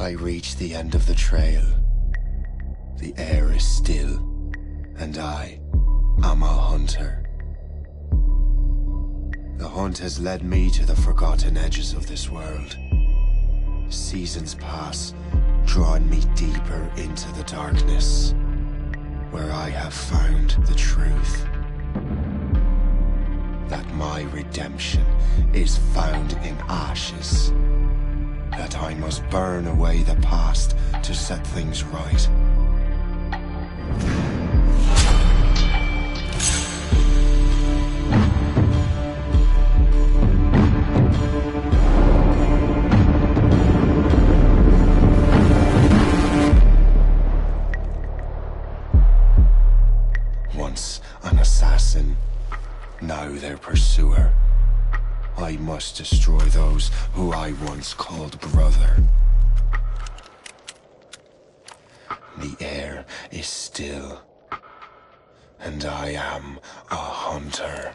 I reach the end of the trail. The air is still, and I am a hunter. The hunt has led me to the forgotten edges of this world. Seasons pass, drawing me deeper into the darkness, where I have found the truth. That my redemption is found in ashes. That I must burn away the past to set things right. Once an assassin, now their pursuer. I must destroy those who I once called brother. The air is still, and I am a hunter.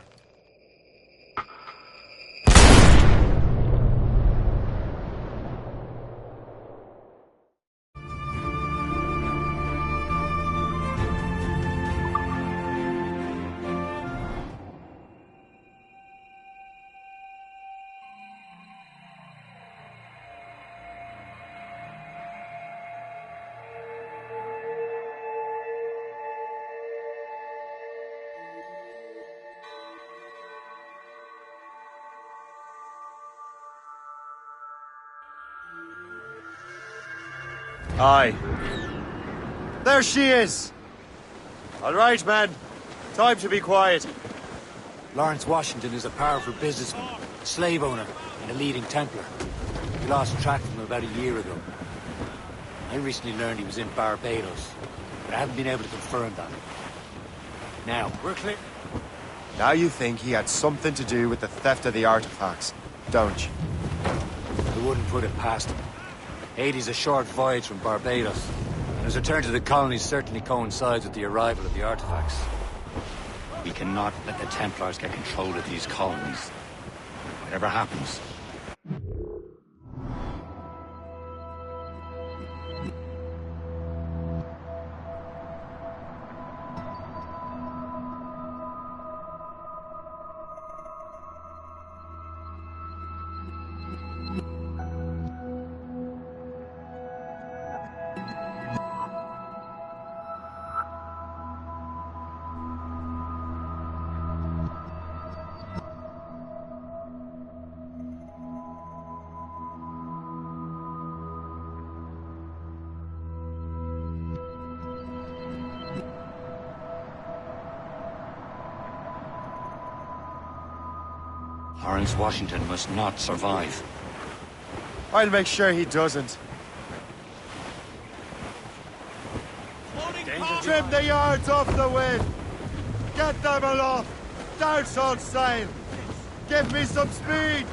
Aye. There she is! All right, man. Time to be quiet. Lawrence Washington is a powerful businessman, a slave owner, and a leading Templar. We lost track of him about a year ago. I recently learned he was in Barbados, but I haven't been able to confirm that. Now, we're clear. Now you think he had something to do with the theft of the artifacts, don't you? I wouldn't put it past him. Haiti's a short voyage from Barbados, and his return to the colonies certainly coincides with the arrival of the artifacts. We cannot let the Templars get control of these colonies. Whatever happens. Lawrence Washington must not survive. I'll make sure he doesn't. Trim the yards off the wind! Get them aloft! Douse on sail! Give me some speed!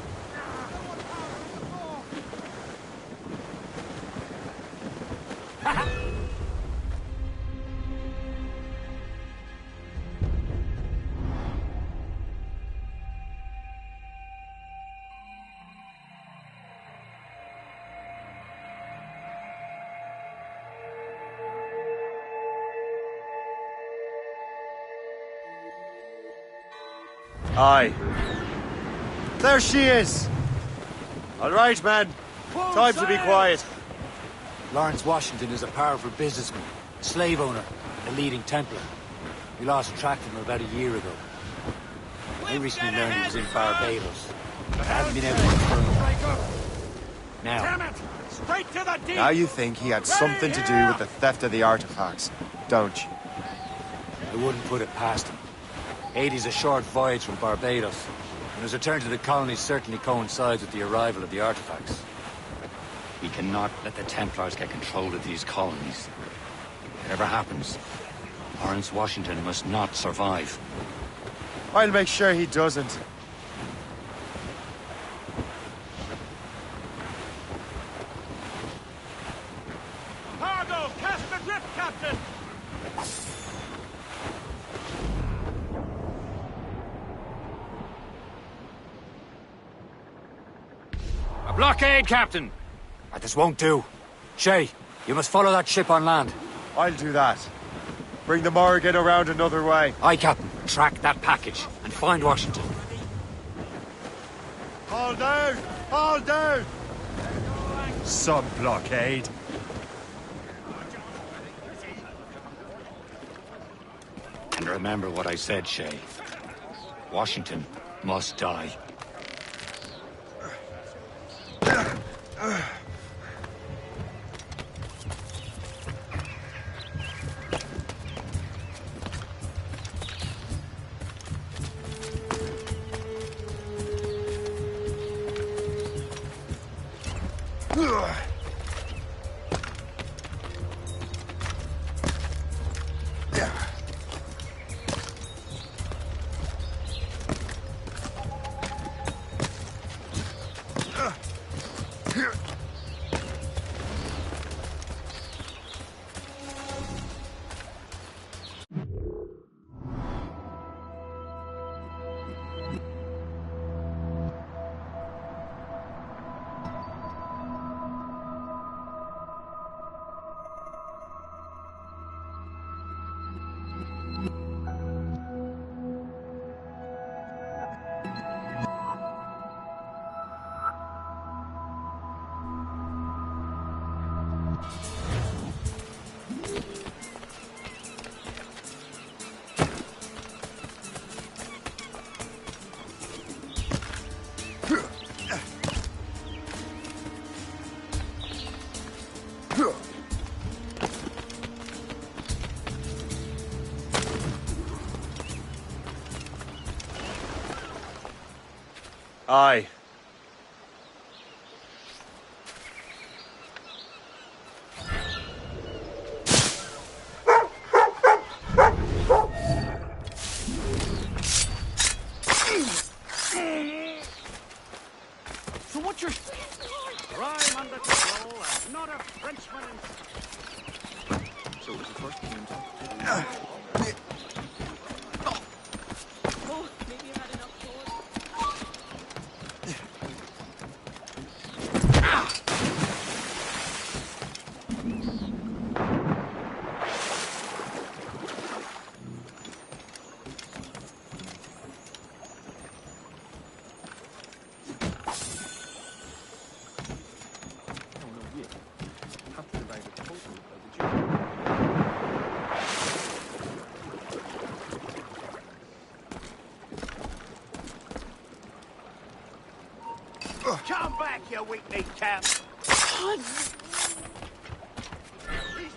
Aye. There she is! All right, man. Time to be quiet. Lawrence Washington is a powerful businessman, a slave owner, and a leading Templar. We lost track of him about a year ago. I recently learned he was in Barbados, but I haven't been able to confirm that. Now, Damn it! Straight to the deep! Now you think he had something to do with the theft of the artifacts, don't you? I wouldn't put it past him. Haiti's a short voyage from Barbados, and his return to the colonies certainly coincides with the arrival of the artifacts. We cannot let the Templars get control of these colonies. Whatever happens, Lawrence Washington must not survive. I'll make sure he doesn't. Cargo! Cast adrift, Captain! A blockade, Captain! This won't do. Shay, you must follow that ship on land. I'll do that. Bring the Morrigan around another way. Aye, Captain. Track that package and find Washington. Haul down! Haul down! Some blockade. And remember what I said, Shay. Washington must die. Aye. So what's your... Crime under control and not a Frenchman in... So it was the first team to... Oh, maybe you had enough force. Come back, you weak-kneed cap! He's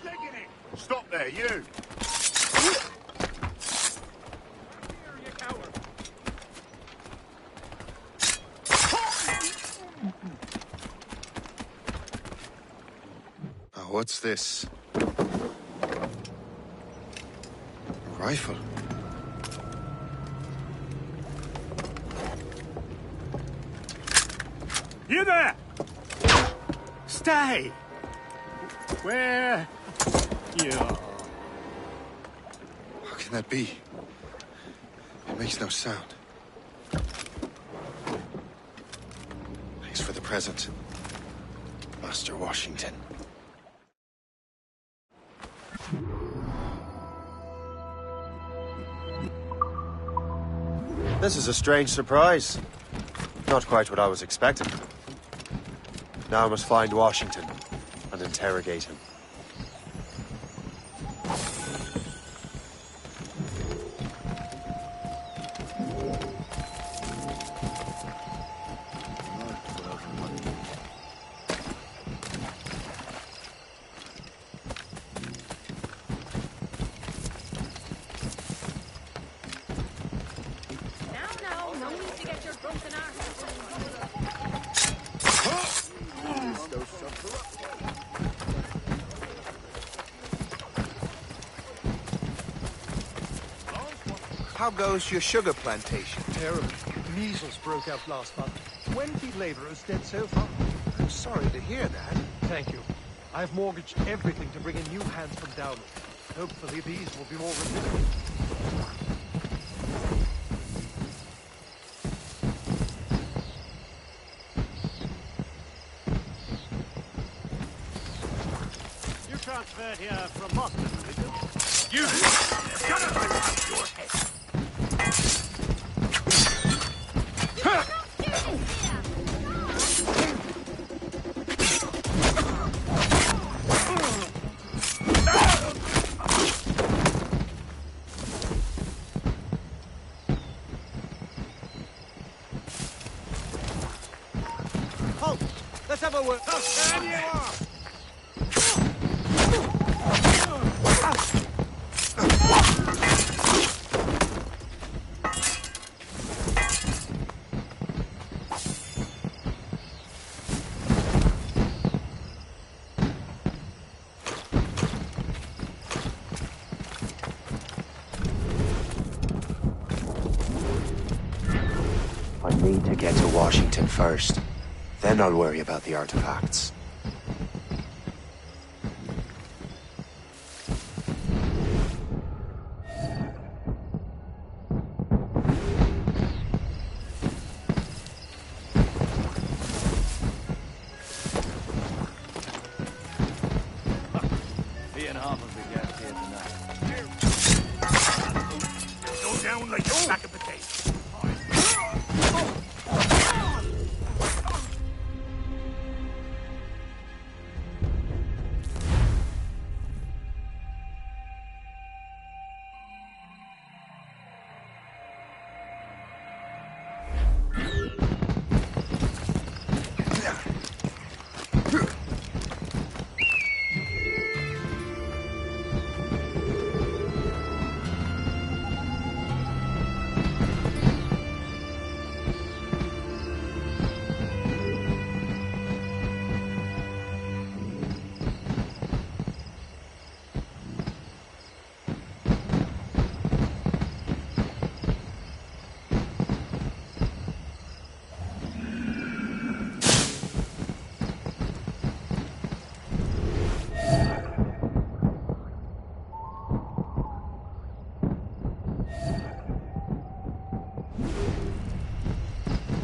taking it! Stop there, you! Here, you coward! Oh, what's this? A rifle. You there! Stay! Where? You are. How can that be? It makes no sound. Thanks for the present, Master Washington. This is a strange surprise. Not quite what I was expecting. Now I must find Washington and interrogate him. No need to get your drunken arse. How goes your sugar plantation? Terrible. Measles broke out last month. 20 laborers dead so far. I'm sorry to hear that. Thank you. I've mortgaged everything to bring in new hands from Dowling. Hopefully these will be more resilient. transferred here from Boston, did you? You! Shut up and have your head! Halt! Let's have a word. Oh, there you are! I need to get to Washington first. Then I'll worry about the artifacts. Me and half of the guests here tonight. Go down like a sack of potatoes.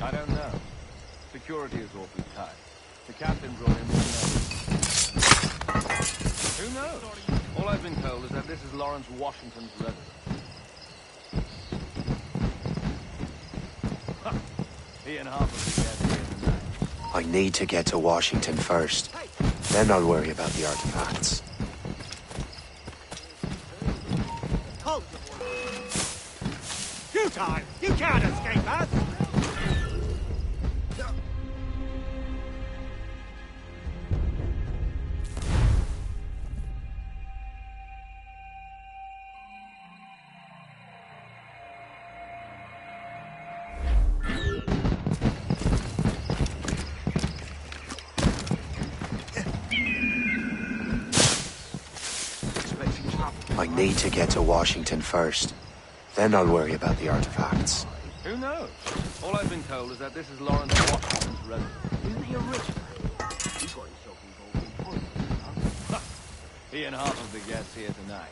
I don't know. Security is awfully tight. The captain brought in who knows? All I've been told is that this is Lawrence Washington's residence. He and half of the guests here tonight. I need to get to Washington first. Then I'll worry about the artifacts. Halt! Futile! You can't escape us! I need to get to Washington first. Then I'll worry about the artifacts. Who knows? All I've been told is that this is Lawrence Washington's residence. Isn't he a rich man? He's got himself involved in politics, huh? He and half of the guests here tonight.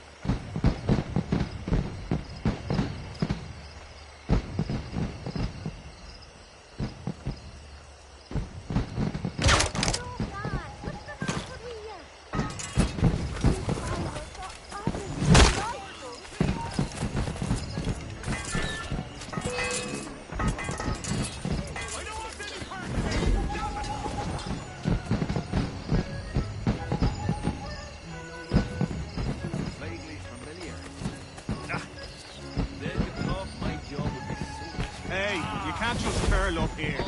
Hey, you can't just curl up here.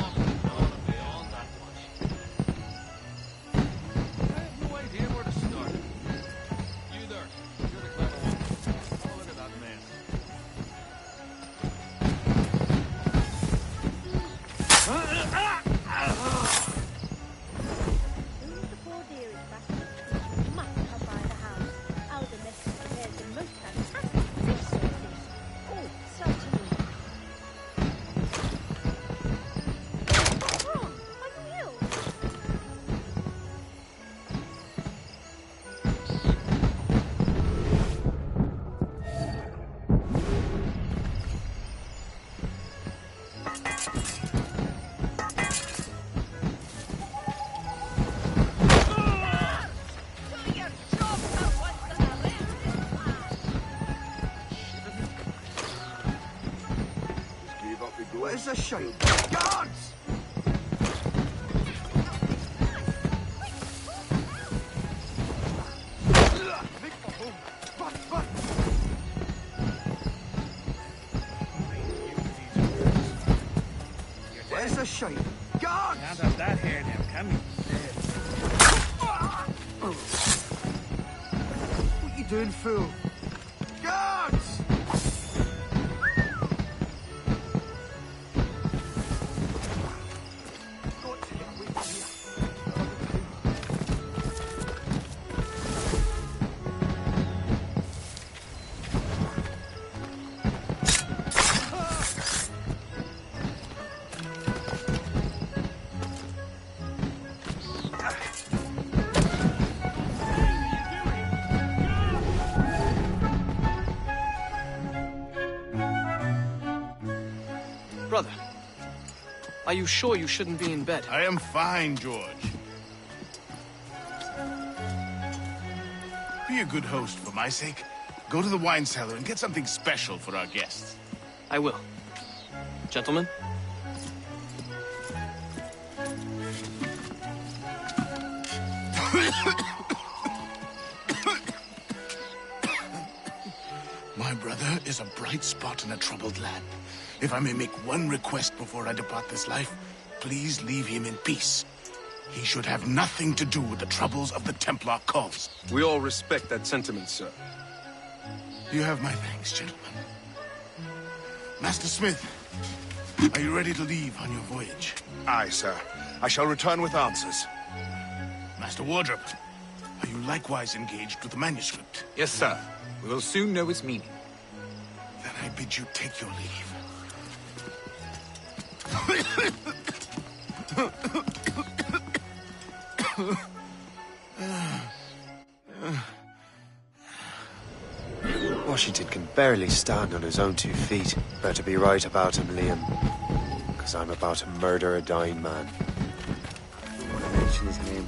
Where's the shame? Guards! Where's the shame? Guards! Can't have that here now, can we? What you doing, fool? Guards! Brother, are you sure you shouldn't be in bed? I am fine, George. Be a good host for my sake. Go to the wine cellar and get something special for our guests. I will. Gentlemen? My brother is a bright spot in a troubled land. If I may make one request before I depart this life, please leave him in peace. He should have nothing to do with the troubles of the Templar cause. We all respect that sentiment, sir. You have my thanks, gentlemen. Master Smith, are you ready to leave on your voyage? Aye, sir. I shall return with answers. Master Wardrop, are you likewise engaged with the manuscript? Yes, sir. We will soon know its meaning. Then I bid you take your leave. Washington can barely stand on his own 2 feet. Better be right about him, Liam. Because I'm about to murder a dying man. I don't want to mention his name.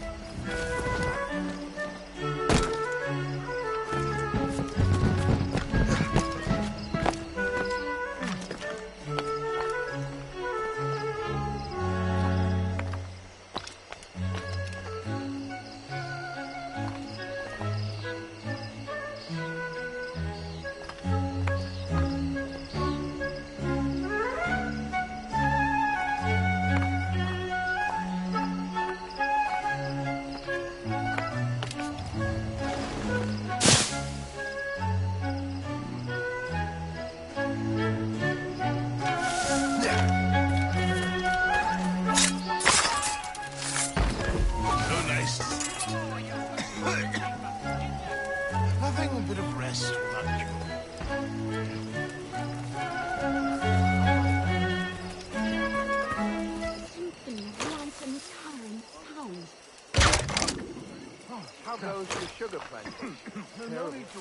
How goes your sugar plantation? No need to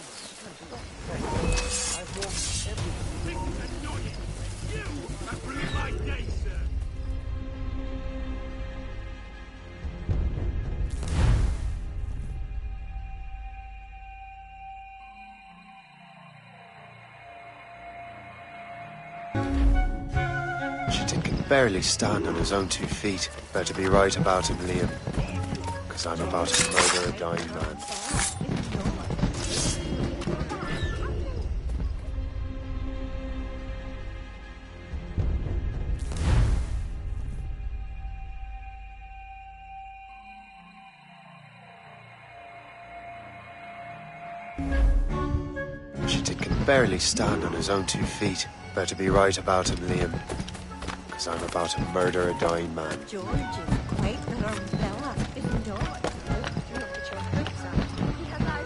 I've mortgaged everything. You are ruining my day, sir. Washington can barely stand on his own 2 feet. Better be right about him, Liam. Because I'm about to murder a dying man. Washington can barely stand on his own 2 feet. Better be right about him, Liam. Because I'm about to murder a dying man. George is quite the wrong fella, isn't George? He has eyes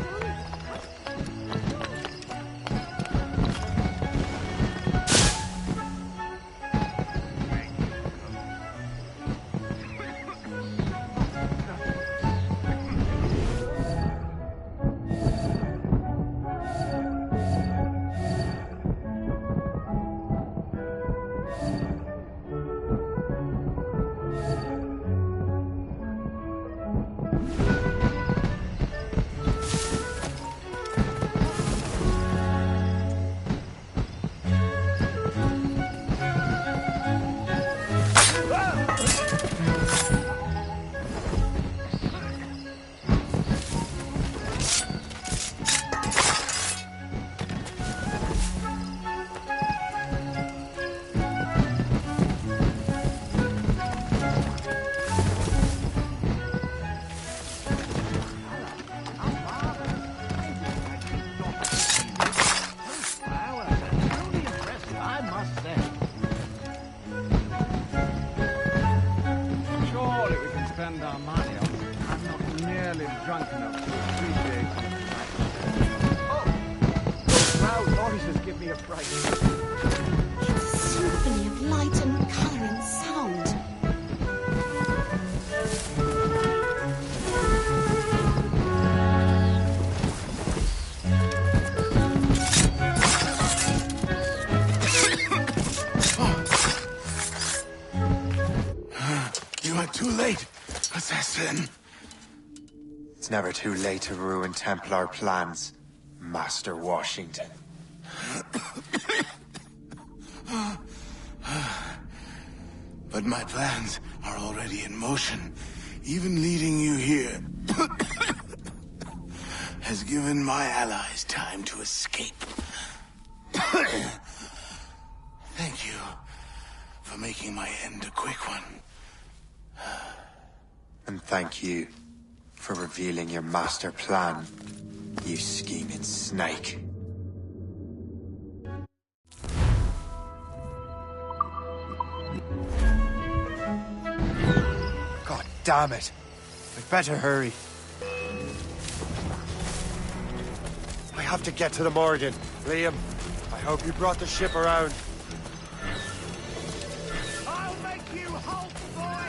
enough to appreciate those loud noises give me a fright. Symphony of light and colour and sound. You are too late, assassin. It's never too late to ruin Templar plans, Master Washington. But my plans are already in motion. Even leading you here has given my allies time to escape. Thank you for making my end a quick one. And thank you for revealing your master plan, you scheming snake. God damn it. We'd better hurry. I have to get to the Morgan. Liam, I hope you brought the ship around. I'll make you halt, boy!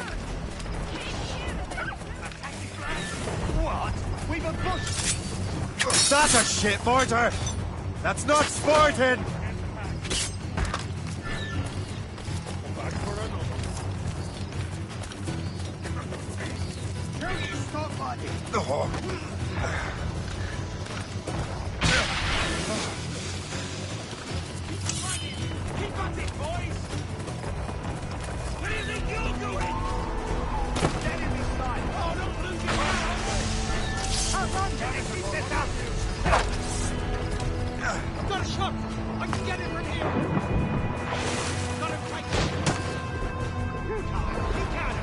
What? We've ambushed! That's a shit mortar! That's not sporting! Stop, buddy! Keep at it, boys! Where do you think you're going? Get in this side! Oh, don't lose your mind! How's on, Dennis? Keep this out! I've got a shot! I can get it from here! Got him right! You can't! You can't!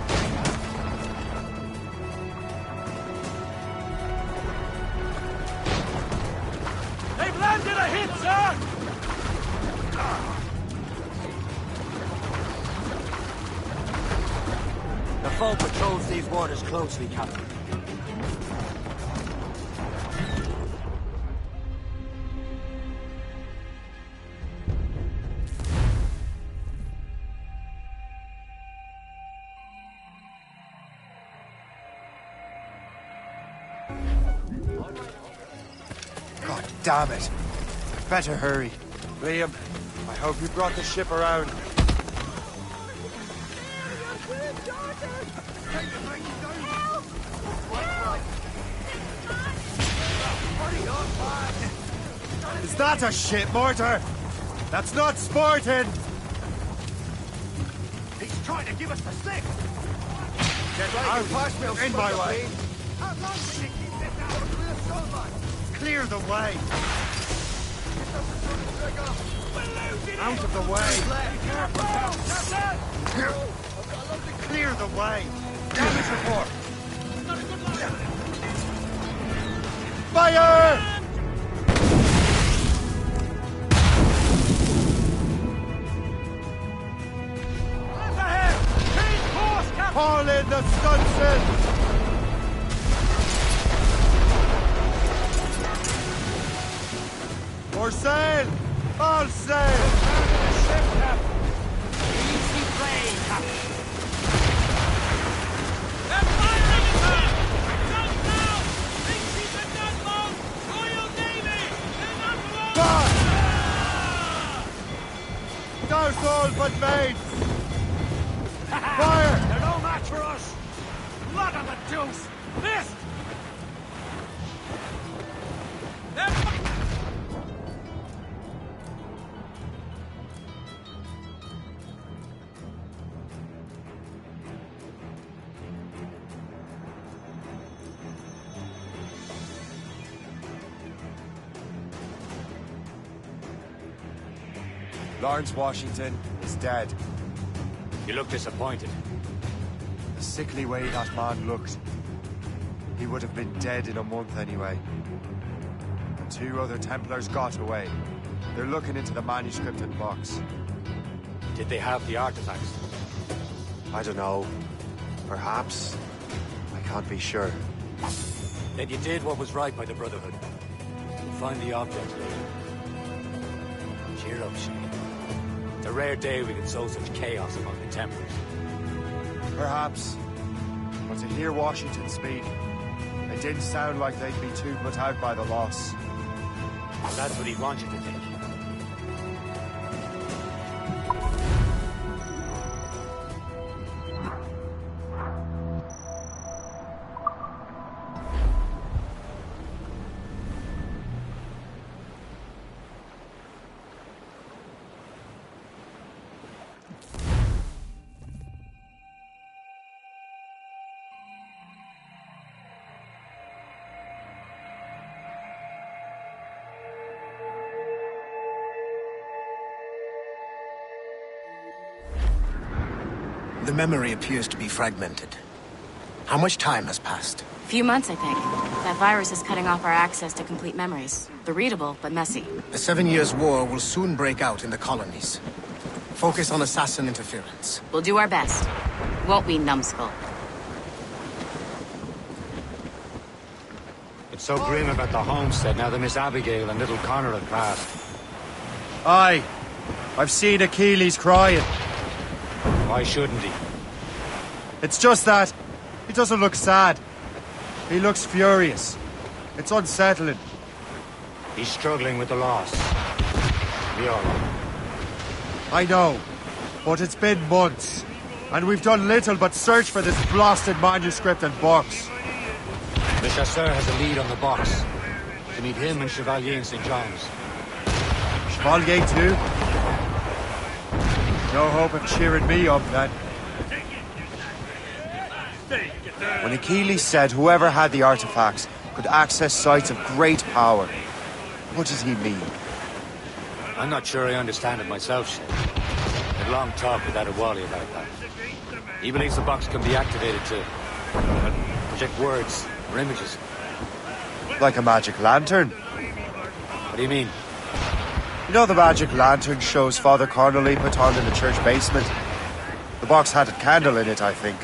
They've landed a hit, sir! The foe patrols these waters closely, Captain. God damn it. I'd better hurry. Liam, I hope you brought the ship around. Is that a shit mortar? That's not sporting! He's trying to give us the slip! Get Out! In my way! How long can you keep this out? We're so much! Clear the way! Out of the way! Clear the way! Damage report! Fire! Call in the stunson! For sail! All sail! Easy play, Captain! They're firing at her! Down now! Think she's a gunboat! Royal Navy! They're not alone! Douse all but mates! Fire! They're no match for us! Blood on the deuce! Fist! Lawrence Washington is dead. You look disappointed. The sickly way that man looked. He would have been dead in a month anyway. The 2 other Templars got away. They're looking into the manuscript and box. Did they have the artifacts? I don't know. Perhaps. I can't be sure. Then you did what was right by the Brotherhood. You'll find the object later. Cheer up, Shane. It's a rare day we can sow such chaos among the Templars. Perhaps. But to hear Washington speak, it didn't sound like they'd be too put out by the loss. That's what he'd want you to think. The memory appears to be fragmented. How much time has passed? A few months, I think. That virus is cutting off our access to complete memories. They're readable, but messy. The 7 Years' War will soon break out in the colonies. Focus on assassin interference. We'll do our best. Won't we, numbskull? It's so grim about the homestead now that Miss Abigail and little Connor have passed. Aye. I've seen Achilles crying. Why shouldn't he? It's just that he doesn't look sad. He looks furious. It's unsettling. He's struggling with the loss. We all are. I know, but it's been months, and we've done little but search for this blasted manuscript and box. Le Chasseur has a lead on the box. To meet him and Chevalier in St. John's. Chevalier too? No hope of cheering me up, then. When Achilles said whoever had the artifacts could access sites of great power, what does he mean? I'm not sure I understand it myself, Shane. I had a long talk with Adewale about that. He believes the box can be activated to project words or images. Like a magic lantern? What do you mean? You know the magic lantern shows Father Connolly put on in the church basement? The box had a candle in it, I think.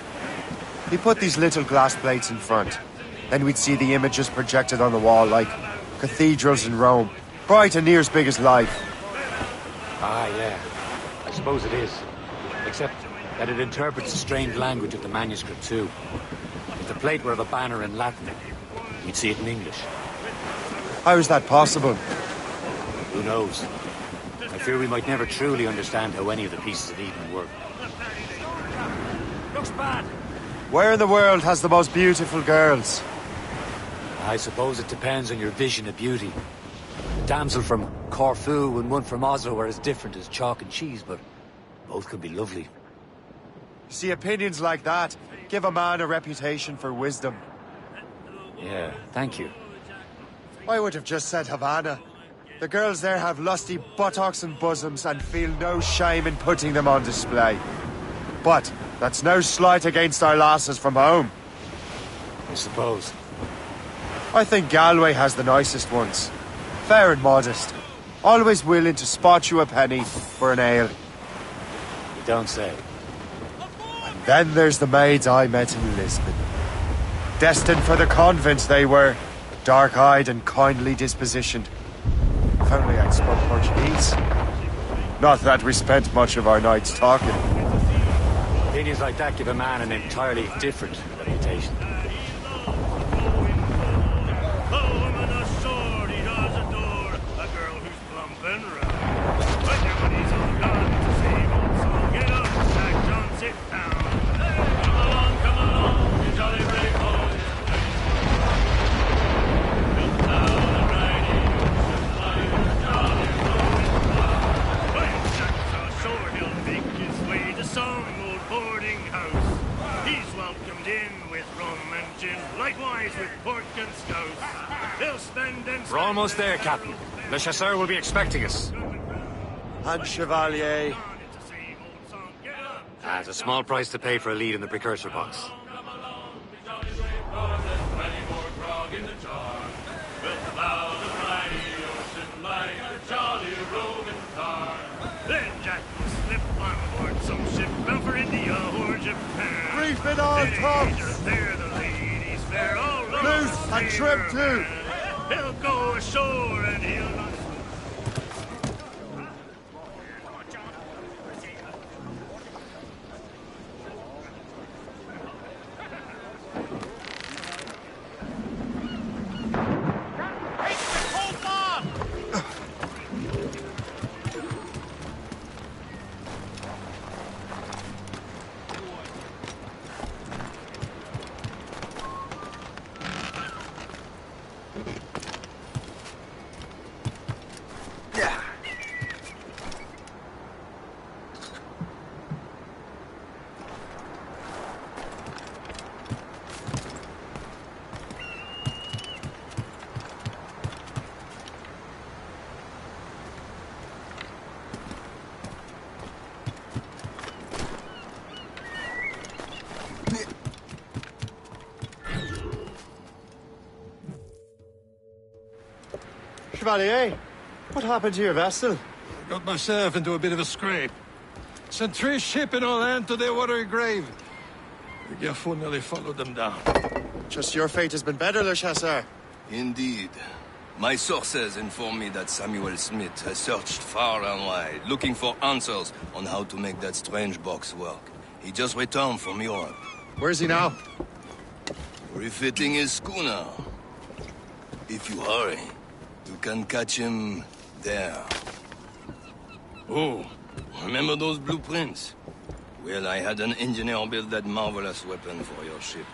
He put these little glass plates in front. Then we'd see the images projected on the wall like cathedrals in Rome. Bright and near as big as life. Ah, yeah. I suppose it is. Except that it interprets the strange language of the manuscript, too. If the plate were of a banner in Latin, you'd see it in English. How is that possible? Who knows? I fear we might never truly understand how any of the pieces of Eden work. Looks bad. Where in the world has the most beautiful girls? I suppose it depends on your vision of beauty. The damsel from Corfu and one from Oslo are as different as chalk and cheese, but both could be lovely. You see, opinions like that give a man a reputation for wisdom. Yeah, thank you. I would have just said Havana. The girls there have lusty buttocks and bosoms and feel no shame in putting them on display. But that's no slight against our lasses from home. I suppose. I think Galway has the nicest ones. Fair and modest. Always willing to spot you a penny for an ale. You don't say. And then there's the maids I met in Lisbon. Destined for the convent they were. Dark-eyed and kindly dispositioned. If only I'd spoke Portuguese. Not that we spent much of our nights talking. Opinions like that give a man an entirely different reputation. We're almost there, Captain. Le Chasseur will be expecting us. And Chevalier. It's a small price to pay for a lead in the precursor box. Then Jack will slip on board some ship bound for India or Japan. Reef it on, Tom! There the ladies fair all Blue loose and trim too. He'll go ashore and he'll not. Chevalier, what happened to your vessel? Got myself into a bit of a scrape. Sent 3 ships in our land to their watery grave. The Gerfaut nearly followed them down. Just your fate has been better, Le Chasseur. Indeed. My sources inform me that Samuel Smith has searched far and wide, looking for answers on how to make that strange box work. He just returned from Europe. Where's he now? Refitting his schooner. If you hurry, you can catch him there. Oh, remember those blueprints? Well, I had an engineer build that marvelous weapon for your ship.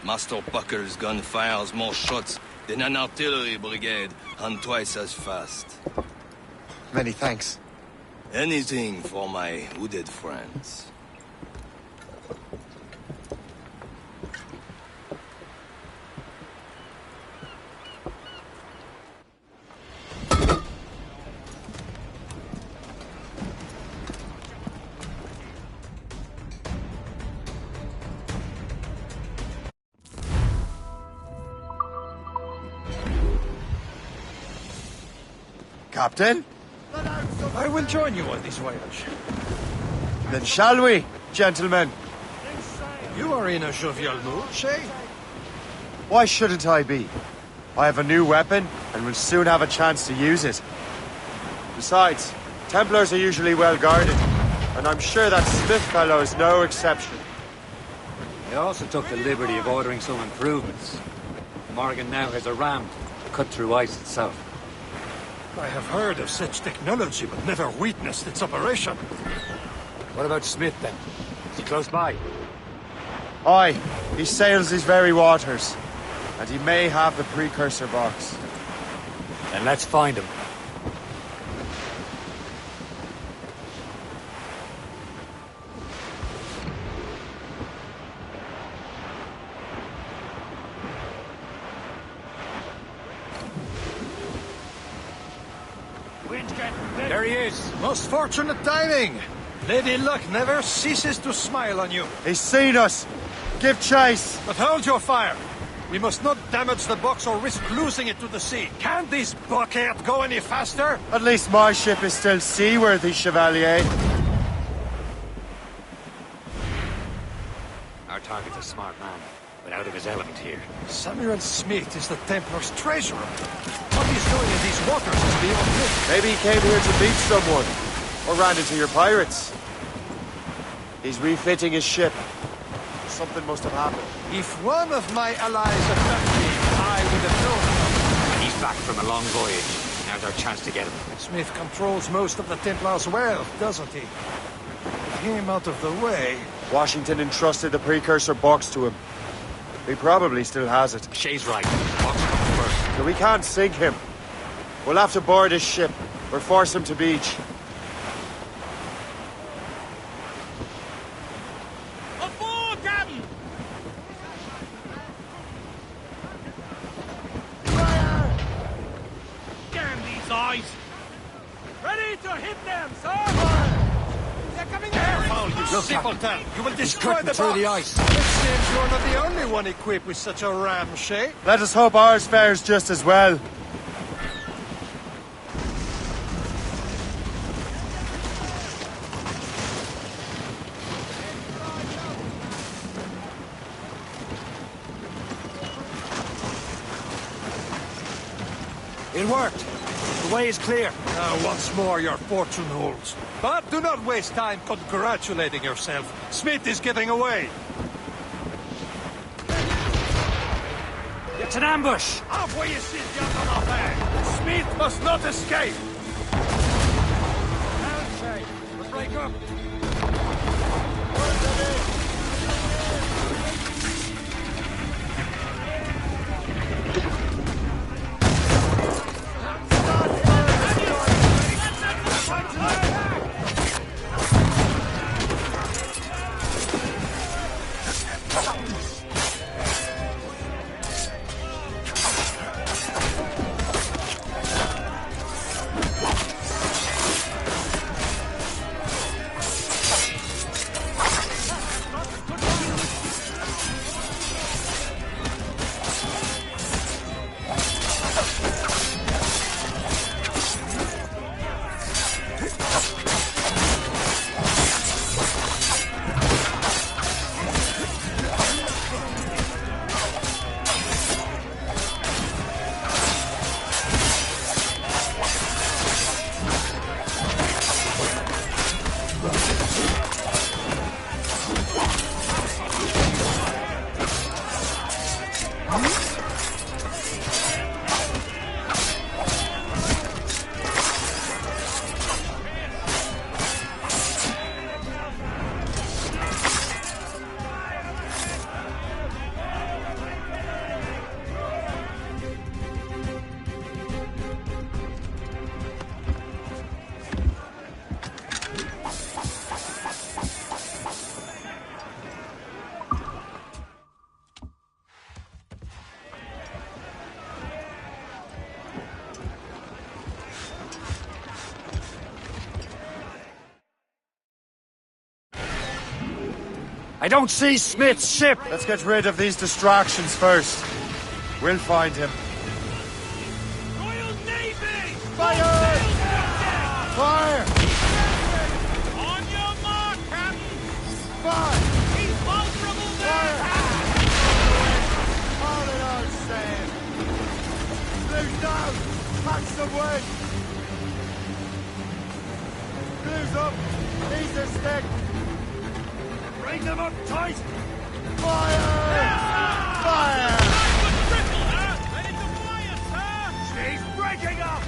Master Pucker's gun fires more shots than an artillery brigade, and twice as fast. Many thanks. Anything for my wounded friends. Captain? I will join you on this voyage. Then shall we, gentlemen? You are in a jovial mood, Shay? Why shouldn't I be? I have a new weapon, and will soon have a chance to use it. Besides, Templars are usually well guarded, and I'm sure that Smith fellow is no exception. I also took the liberty of ordering some improvements. Morgan now has a ram to cut through ice itself. I have heard of such technology, but never witnessed its operation. What about Smith, then? Is he close by? Aye, he sails these very waters, and he may have the precursor box. Then let's find him. There he is! Most fortunate timing! Lady Luck never ceases to smile on you. He's seen us! Give chase! But hold your fire! We must not damage the box or risk losing it to the sea. Can't this bucket go any faster? At least my ship is still seaworthy, Chevalier. Our target's a smart man, but out of his element here. Samuel Smith is the Templar's treasurer. What he's doing in these waters is beyond me. Maybe he came here to meet someone, or ran into your pirates. He's refitting his ship. Something must have happened. If one of my allies attacked me, I would have known about it. He's back from a long voyage. Now's our chance to get him. Smith controls most of the Templars' wealth, doesn't he? With him out of the way... Washington entrusted the precursor box to him. He probably still has it. Shay's right. The box comes first. So we can't sink him. We'll have to board his ship, or force him to beach. Aboard, Captain! Damn these eyes! Ready to hit them, sir! They're coming Careful, you Look, simpleton! You will destroy cutting the through box! the ice. It seems you're not the only one equipped with such a ram, Shay. Let us hope ours fares just as well. It worked. The way is clear. Now, once more, your fortune holds. But do not waste time congratulating yourself. Smith is getting away. It's an ambush! Off where you sit, young man! Smith must not escape! Handshake! Break up! I don't see Smith's ship! Let's get rid of these distractions first. We'll find him. Royal Navy! Fire! Fire! On your mark, Captain! Fire! He's vulnerable there! All in all, Sam. Blue's down! Catch some wind! Blue's up! He's a stick! Bring them up tight! Fire! Fire! Ready to fire, sir! She's breaking up!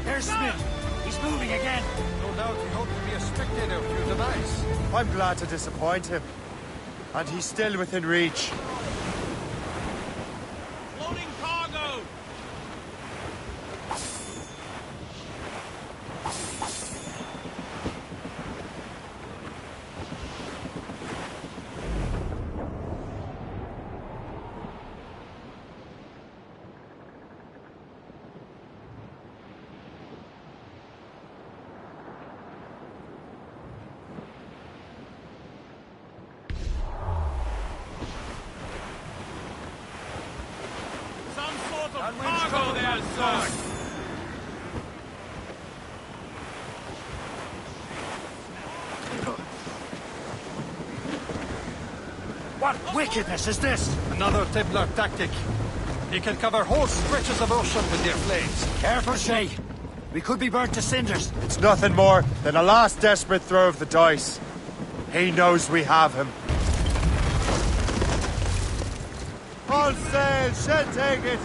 There's Smith. He's moving again. No doubt he hoped to be a spectator through the device. I'm glad to disappoint him. And he's still within reach. Loading cargo! Cargo there, sir! What wickedness is this? Another Templar tactic. He can cover whole stretches of ocean with their flames. Careful, Shay. We could be burnt to cinders. It's nothing more than a last desperate throw of the dice. He knows we have him. All sail, shed take it!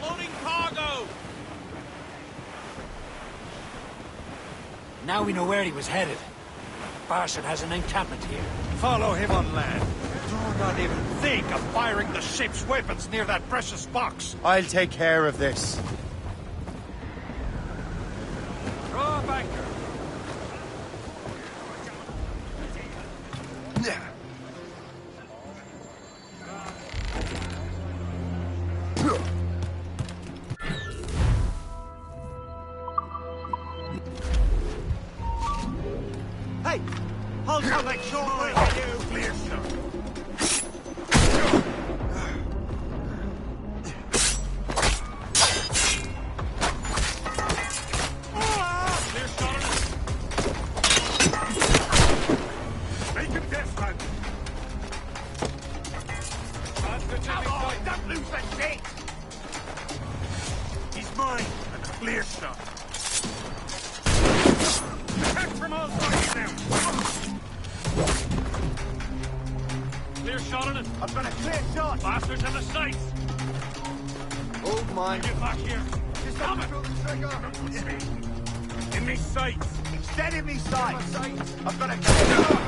Loading cargo! Now we know where he was headed. Barson has an encampment here. Follow him on land. Do not even think of firing the ship's weapons near that precious box. I'll take care of this. Draw up anchor. Hey! Also make short work of you. Clear, sir. Clear shot on it. Make him deaf, man. Oh, don't lose that shit. He's mine. And a clear shot. Attack from all sides now. Clear shot on it. I've got a clear shot. Bastards have the sights. Hold mine. Get back here. Just help me through the trigger. In me sights. It's dead in me sights. I've got a clear shot.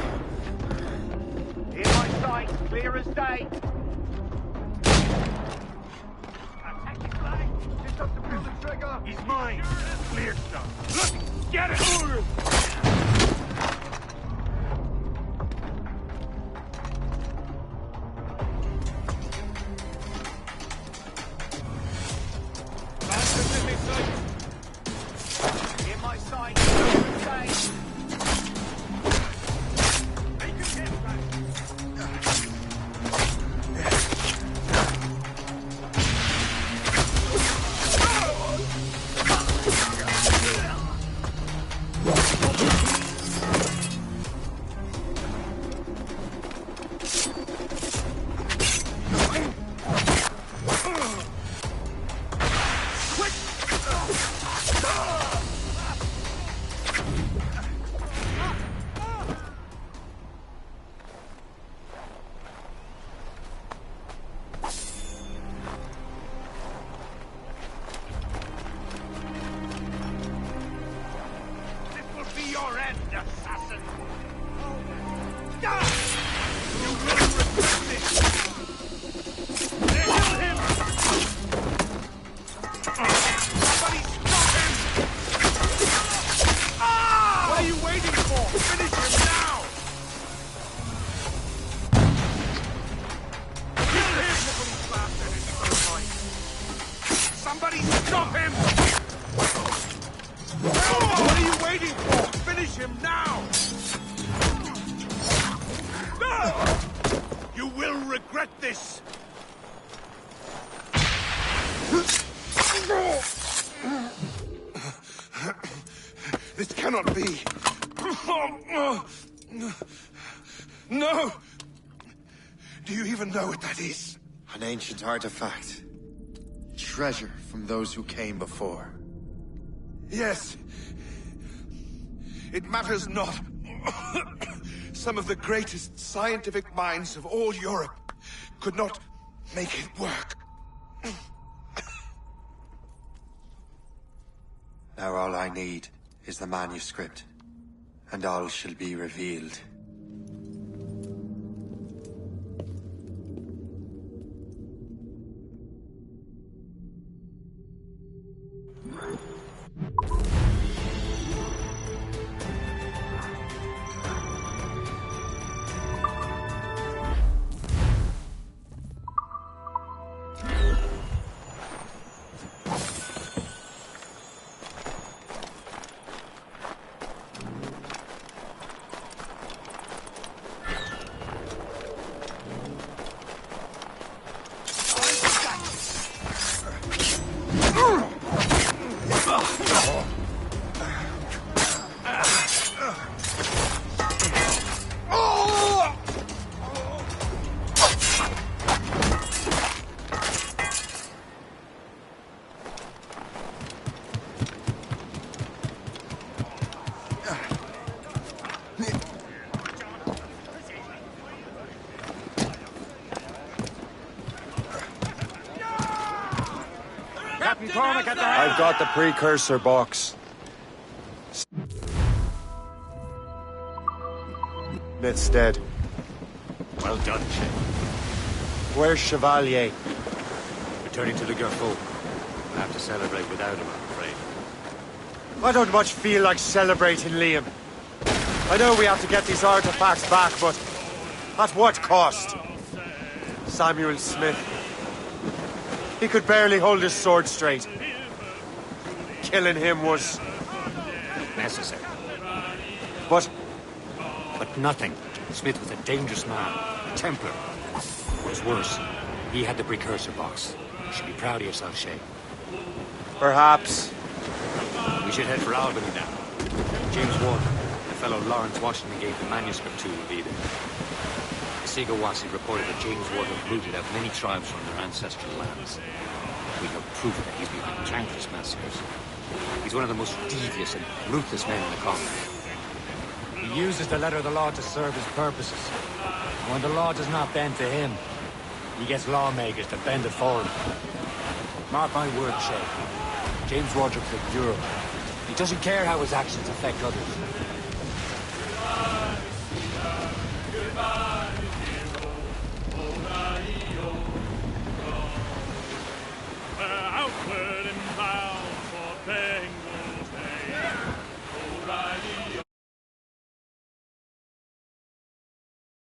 In my sights, clear as day. Attack his leg. Just have to pull the trigger. He's mine. Clear shot. Look, get it. Bastards in me sights. In my sights, clear as day. Make him get back. This will be your end, assassin. You will regret this. Kill him. Somebody stop him. What are you waiting for? Finish him now. Kill him. Bastard is so right. Somebody stop him. What are you waiting for? Finish him now! No! You will regret this! This cannot be. No! Do you even know what that is? An ancient artifact. Treasure from those who came before. Yes. It matters not. Some of the greatest scientific minds of all Europe could not make it work. Now all I need is the manuscript, and all shall be revealed. Captain Cormac at the I've got the precursor box. Smith's dead. Well done, Chet. Where's Chevalier? Returning to the Gerfaut. We'll have to celebrate without him, I'm afraid. I don't much feel like celebrating, Liam. I know we have to get these artifacts back, but at what cost? Samuel Smith. He could barely hold his sword straight. Killing him was necessary. But But nothing. Smith was a dangerous man, a Templar. What was worse, he had the precursor box. You should be proud of yourself, Shay. Perhaps. We should head for Albany now. James Ward, the fellow Lawrence Washington gave the manuscript to, will be there. Sigawasi reported that James Ward had rooted out many tribes from their ancestral lands. We have proof that he's behind countless massacres. He's one of the most devious and ruthless men in the colony. He uses the letter of the law to serve his purposes. When the law does not bend to him, he gets lawmakers to bend it for him. Mark my word, Shay. James Wardrop's a Bureau. He doesn't care how his actions affect others.